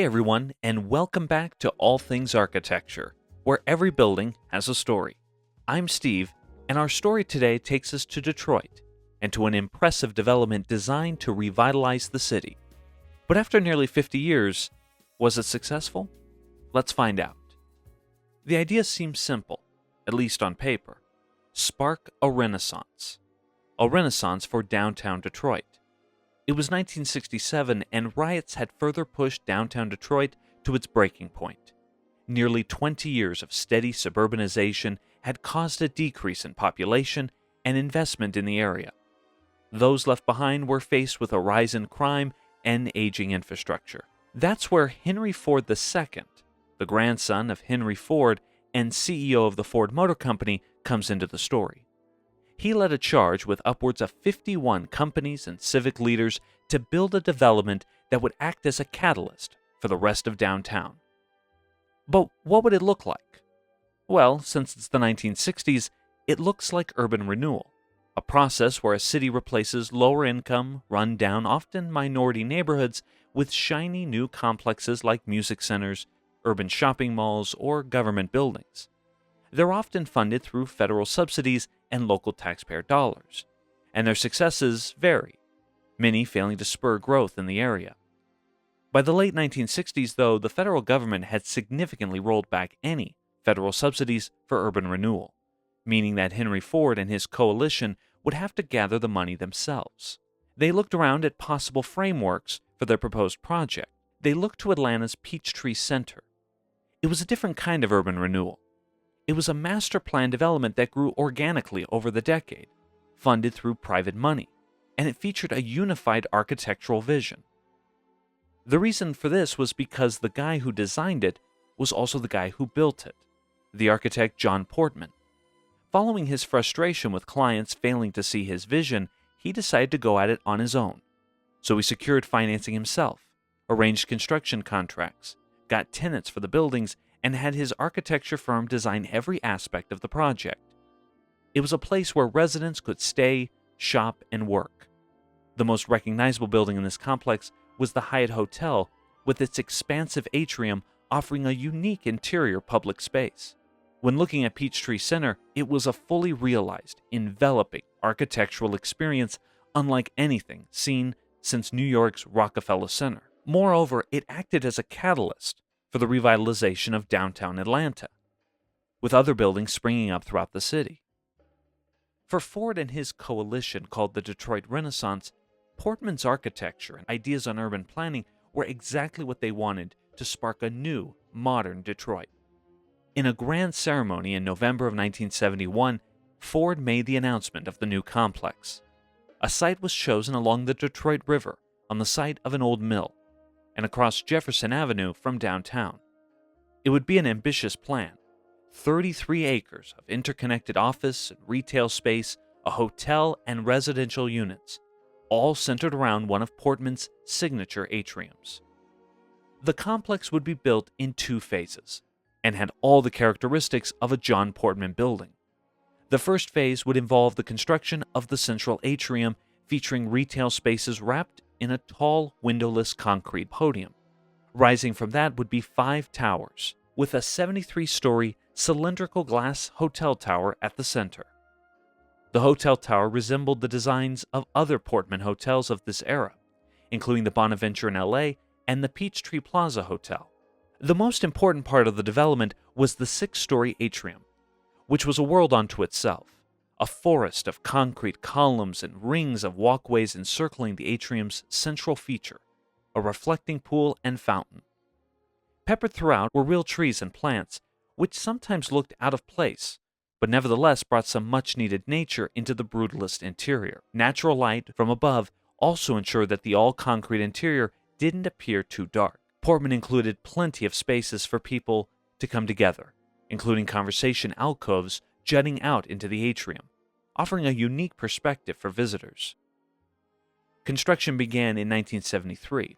Hey everyone, and welcome back to All Things Architecture, where every building has a story. I'm Steve, and our story today takes us to Detroit and to an impressive development designed to revitalize the city. But after nearly 50 years, was it successful? Let's find out. The idea seems simple, at least on paper. Spark a renaissance. A renaissance for downtown Detroit. It was 1967, and riots had further pushed downtown Detroit to its breaking point. Nearly 20 years of steady suburbanization had caused a decrease in population and investment in the area. Those left behind were faced with a rise in crime and aging infrastructure. That's where Henry Ford II, the grandson of Henry Ford and CEO of the Ford Motor Company, comes into the story. He led a charge with upwards of 51 companies and civic leaders to build a development that would act as a catalyst for the rest of downtown. But what would it look like? Well, since it's the 1960s, it looks like urban renewal, a process where a city replaces lower-income, run-down, often minority neighborhoods with shiny new complexes like music centers, urban shopping malls, or government buildings. They're often funded through federal subsidies and local taxpayer dollars, and their successes vary, many failing to spur growth in the area. By the late 1960s, though, the federal government had significantly rolled back any federal subsidies for urban renewal, meaning that Henry Ford and his coalition would have to gather the money themselves. They looked around at possible frameworks for their proposed project. They looked to Atlanta's Peachtree Center. It was a different kind of urban renewal. It was a master plan development that grew organically over the decade, funded through private money, and it featured a unified architectural vision. The reason for this was because the guy who designed it was also the guy who built it, the architect John Portman. Following his frustration with clients failing to see his vision, he decided to go at it on his own. So he secured financing himself, arranged construction contracts, got tenants for the buildings, and had his architecture firm design every aspect of the project. It was a place where residents could stay, shop, and work. The most recognizable building in this complex was the Hyatt Hotel, with its expansive atrium offering a unique interior public space. When looking at Peachtree Center, it was a fully realized, enveloping architectural experience unlike anything seen since New York's Rockefeller Center. Moreover, it acted as a catalyst for the revitalization of downtown Atlanta, with other buildings springing up throughout the city. For Ford and his coalition called the Detroit Renaissance, Portman's architecture and ideas on urban planning were exactly what they wanted to spark a new, modern Detroit. In a grand ceremony in November of 1971, Ford made the announcement of the new complex. A site was chosen along the Detroit River on the site of an old mill, and across Jefferson Avenue from downtown. It would be an ambitious plan, 33 acres of interconnected office and retail space, a hotel, and residential units, all centered around one of Portman's signature atriums. The complex would be built in 2 phases, and had all the characteristics of a John Portman building. The first phase would involve the construction of the central atrium, featuring retail spaces wrapped in a tall, windowless concrete podium. Rising from that would be 5 towers, with a 73-story cylindrical glass hotel tower at the center. The hotel tower resembled the designs of other Portman hotels of this era, including the Bonaventure in LA and the Peachtree Plaza Hotel. The most important part of the development was the 6-story atrium, which was a world unto itself. A forest of concrete columns and rings of walkways encircling the atrium's central feature, a reflecting pool and fountain. Peppered throughout were real trees and plants, which sometimes looked out of place, but nevertheless brought some much-needed nature into the brutalist interior. Natural light from above also ensured that the all-concrete interior didn't appear too dark. Portman included plenty of spaces for people to come together, including conversation alcoves jutting out into the atrium, offering a unique perspective for visitors. Construction began in 1973.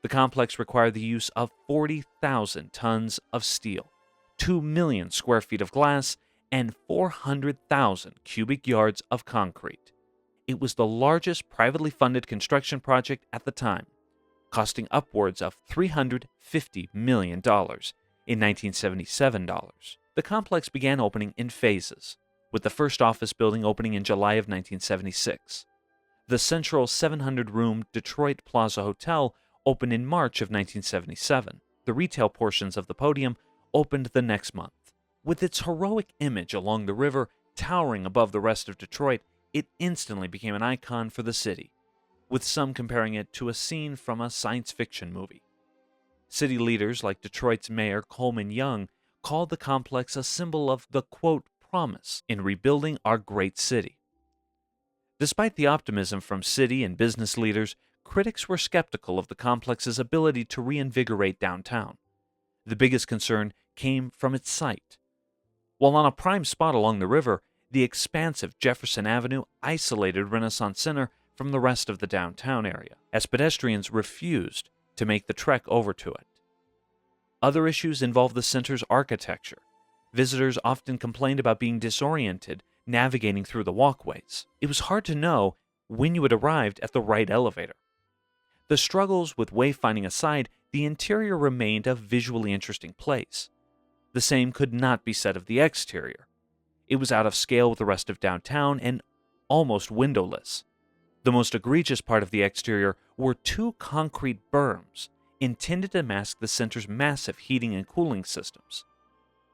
The complex required the use of 40,000 tons of steel, 2 million square feet of glass, and 400,000 cubic yards of concrete. It was the largest privately funded construction project at the time, costing upwards of $350 million in 1977 dollars. The complex began opening in phases, with the first office building opening in July of 1976. The central 700-room Detroit Plaza Hotel opened in March of 1977. The retail portions of the podium opened the next month. With its heroic image along the river towering above the rest of Detroit, it instantly became an icon for the city, with some comparing it to a scene from a science fiction movie. City leaders like Detroit's Mayor Coleman Young called the complex a symbol of the, quote, promise in rebuilding our great city. Despite the optimism from city and business leaders, critics were skeptical of the complex's ability to reinvigorate downtown. The biggest concern came from its site. While on a prime spot along the river, the expansive Jefferson Avenue isolated Renaissance Center from the rest of the downtown area, as pedestrians refused to make the trek over to it. Other issues involved the center's architecture. Visitors often complained about being disoriented navigating through the walkways. It was hard to know when you had arrived at the right elevator. The struggles with wayfinding aside, the interior remained a visually interesting place. The same could not be said of the exterior. It was out of scale with the rest of downtown and almost windowless. The most egregious part of the exterior were two concrete berms intended to mask the center's massive heating and cooling systems.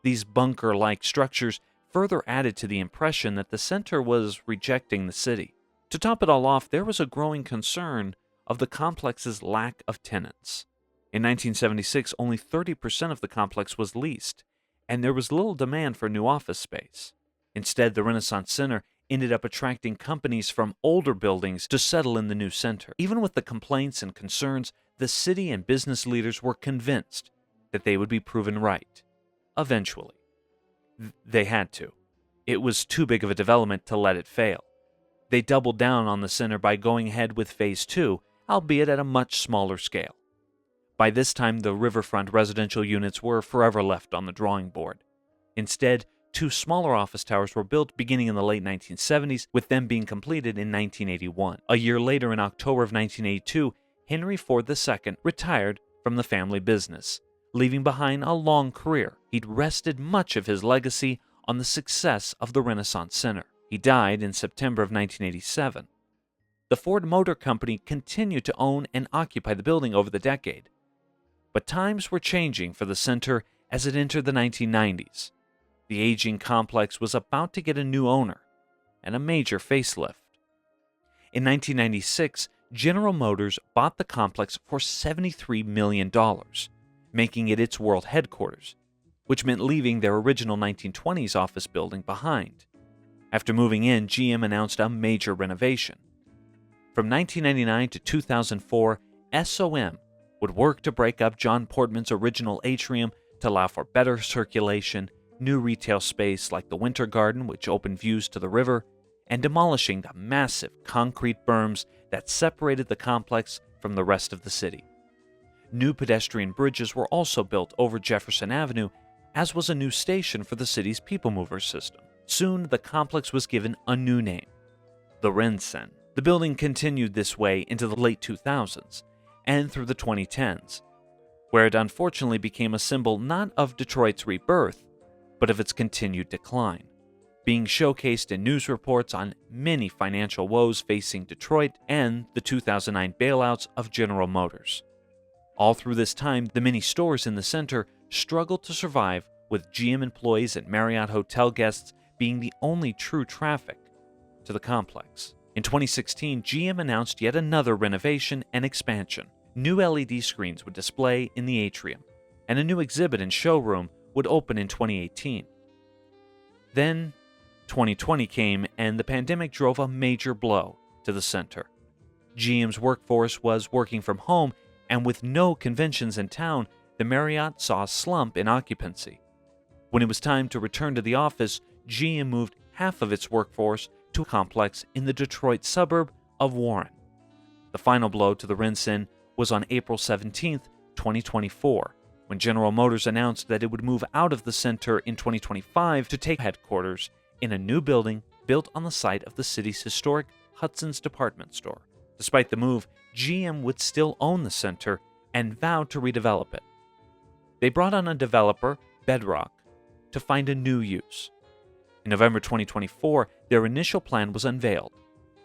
These bunker-like structures further added to the impression that the center was rejecting the city. To top it all off, there was a growing concern of the complex's lack of tenants. In 1976, only 30% of the complex was leased, and there was little demand for new office space. Instead, the Renaissance Center ended up attracting companies from older buildings to settle in the new center. Even with the complaints and concerns, the city and business leaders were convinced that they would be proven right. Eventually. They had to. It was too big of a development to let it fail. They doubled down on the center by going ahead with Phase 2, albeit at a much smaller scale. By this time, the riverfront residential units were forever left on the drawing board. Instead, two smaller office towers were built beginning in the late 1970s, with them being completed in 1981. A year later, in October of 1982, Henry Ford II retired from the family business, leaving behind a long career. He'd rested much of his legacy on the success of the Renaissance Center. He died in September of 1987. The Ford Motor Company continued to own and occupy the building over the decade. But times were changing for the center as it entered the 1990s. The aging complex was about to get a new owner and a major facelift. In 1996, General Motors bought the complex for $73 million, making it its world headquarters, which meant leaving their original 1920s office building behind. After moving in, GM announced a major renovation. From 1999 to 2004, SOM would work to break up John Portman's original atrium to allow for better circulation, new retail space like the Winter Garden, which opened views to the river, and demolishing the massive concrete berms that separated the complex from the rest of the city. New pedestrian bridges were also built over Jefferson Avenue, as was a new station for the city's people mover system. Soon, the complex was given a new name, the Renovation. The building continued this way into the late 2000s and through the 2010s, where it unfortunately became a symbol not of Detroit's rebirth, but of its continued decline, being showcased in news reports on many financial woes facing Detroit and the 2009 bailouts of General Motors. All through this time, the many stores in the center struggled to survive, with GM employees and Marriott hotel guests being the only true traffic to the complex. In 2016, GM announced yet another renovation and expansion. New LED screens would display in the atrium, and a new exhibit and showroom would open in 2018. Then, 2020 came, and the pandemic drove a major blow to the center. GM's workforce was working from home, and with no conventions in town, the Marriott saw a slump in occupancy. When it was time to return to the office, GM moved half of its workforce to a complex in the Detroit suburb of Warren. The final blow to the Renovation was on April 17, 2024, when General Motors announced that it would move out of the center in 2025 to take headquarters in a new building built on the site of the city's historic Hudson's department store. Despite the move, GM would still own the center and vowed to redevelop it. They brought on a developer, Bedrock, to find a new use. In November 2024, their initial plan was unveiled.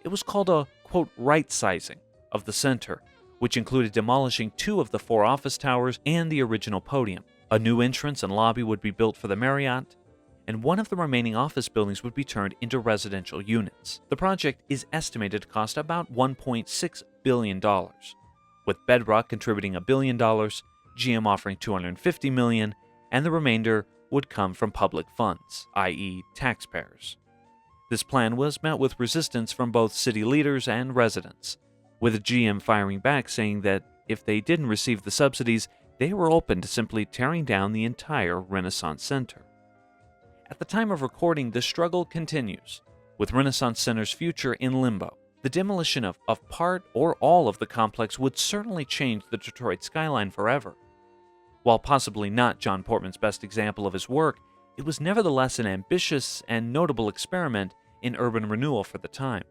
It was called a, quote, right-sizing of the center, which included demolishing 2 of the 4 office towers and the original podium. A new entrance and lobby would be built for the Marriott, and one of the remaining office buildings would be turned into residential units. The project is estimated to cost about $1.6 billion, with Bedrock contributing $1 billion, GM offering $250 million, and the remainder would come from public funds, i.e. taxpayers. This plan was met with resistance from both city leaders and residents, with GM firing back saying that if they didn't receive the subsidies, they were open to simply tearing down the entire Renaissance Center. At the time of recording, the struggle continues, with Renaissance Center's future in limbo. The demolition of part or all of the complex would certainly change the Detroit skyline forever. While possibly not John Portman's best example of his work, it was nevertheless an ambitious and notable experiment in urban renewal for the time.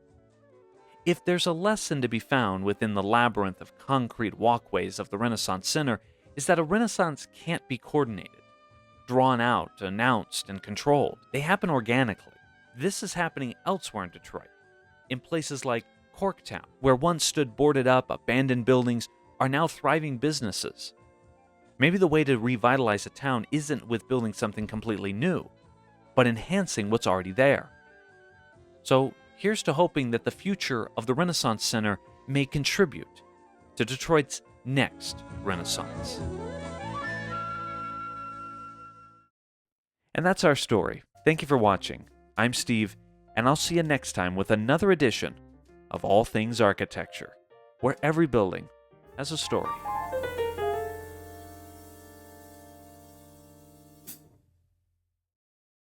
If there's a lesson to be found within the labyrinth of concrete walkways of the Renaissance Center, is that a Renaissance can't be coordinated, drawn out, announced, and controlled. They happen organically. This is happening elsewhere in Detroit, in places like Corktown, where once stood boarded up, abandoned buildings are now thriving businesses. Maybe the way to revitalize a town isn't with building something completely new, but enhancing what's already there. So here's to hoping that the future of the Renaissance Center may contribute to Detroit's next Renaissance. And that's our story. Thank you for watching. I'm Steve, and I'll see you next time with another edition of All Things Architecture, where every building has a story.